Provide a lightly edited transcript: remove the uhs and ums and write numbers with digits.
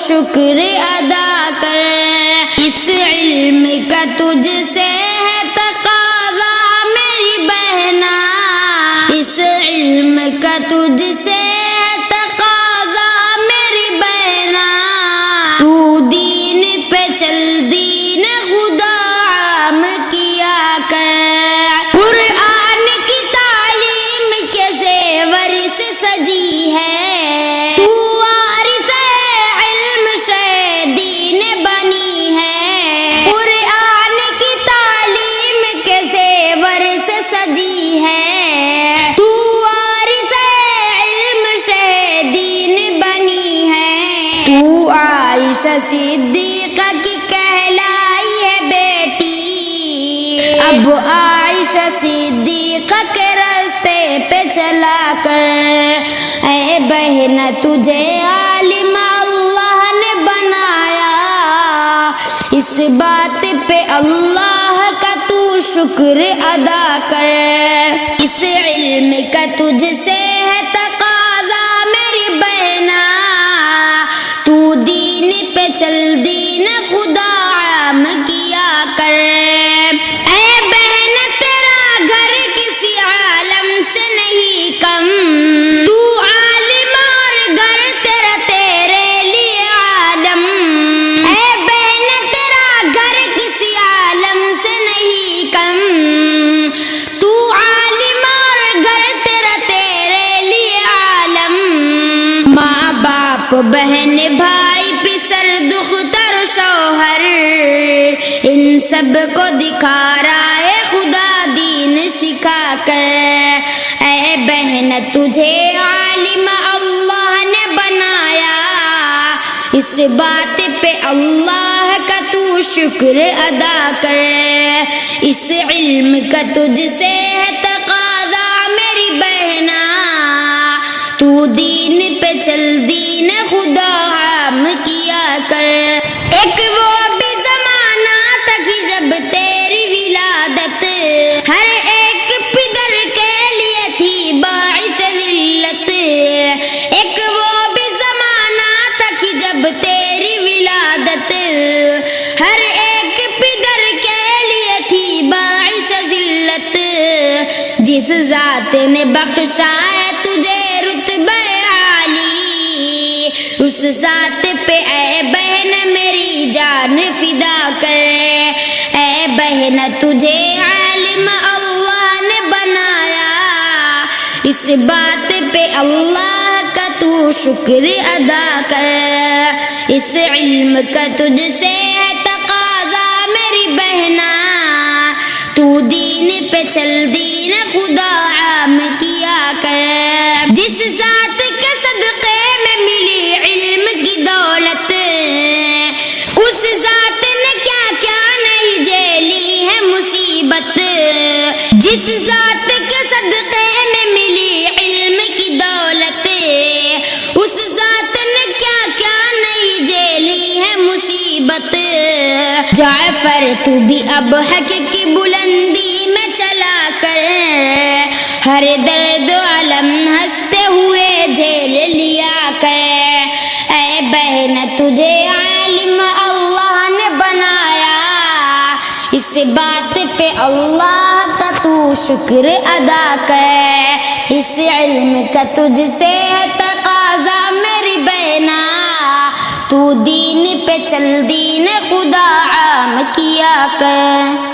شکر ادا کر. اس علم کا تجھ سے ہے تقاضا میری بہنا, اس علم کا تجھ سے ہے تقاضا میری بہنا. تو دین پہ چل دین خدا عام کیا کر. قرآن کی تعلیم کے زیور سے سجی ہے, تو وارث علم شہ دین بنی ہے. قرآن کی تعلیم کے زیور سے سجی ہے, تو وارث علم شہ دین بنی ہے. تو عائشہ صدیقہ کی کہلائی ہے بیٹی, اب عائشہ صدیقہ کے راستے پہ چلا کر. اے بہن تجھے عالم اللہ نے بنایا, اس بات پہ اللہ کا تو شکر ادا کر. اس علم کا تجھ سے ہے تقاضا میری بہنا, تو دین پہ چل دین خدا عام کیا کر. اے بہن تیرا گھر کسی عالم سے نہیں کم, تو عالم اور گھر تیرا تیرے لیے عالم. اے بہن تیرا گھر کسی عالم سے نہیں کم, تو عالم اور گھر تیرا تیرے لیے عالم. ماں باپ بہن بھائی پسر دختر شوہر ان سب کو دکھا رہا ہے خدا دین سکھا کر. اے بہن تجھے عالم اللہ نے بنایا, اس بات پہ اللہ کا تو شکر ادا کر. اس علم کا تجھ سے ہے تقاضا میری بہنا, تو دین پہ چل دین خدا عام کیا کر. ایک وہ بھی زمانہ تھا کہ جب تیری ولادت ہر ایک پدر کے لیے تھی باعث ذلت. ایک وہ بھی زمانہ تھا کہ جب تیری ولادت ہر ایک پدر کے لیے تھی باعث ذلت. جس ذات نے بخشا ہے تجھے رتبہ عالی, اس ذات پہ اے بہن میری جان فدا کر. اے بہن تجھے عالم اللہ نے بنایا, اس بات پہ اللہ کا تو شکر ادا کر. اس علم کا تجھ سے ہے تقاضا میری بہنا, تو دین پہ چل دین خدا عام کیا کر. جس ذات کے صدقے میں ملی علم کی دولت, اس ذات نے کیا کیا نہیں جھیلی ہے مصیبت. جس ذات کے صدقے میں ملی علم کی دولت, اس ذات نے کیا کیا نہیں جھیلی ہے مصیبت. جعفر تو بھی اب حق کی بلندی میں چلا کر, ہر درد و علم ہنستے ہوئے جھیل لیا کر. اے بہن تجھے عالم اللہ نے بنایا, اس بات پہ اللہ کا تو شکر ادا کر. اس علم کا تجھ سے ہے تقاضا میری بہنا, تو دین پہ چل دین خدا عام کیا کر.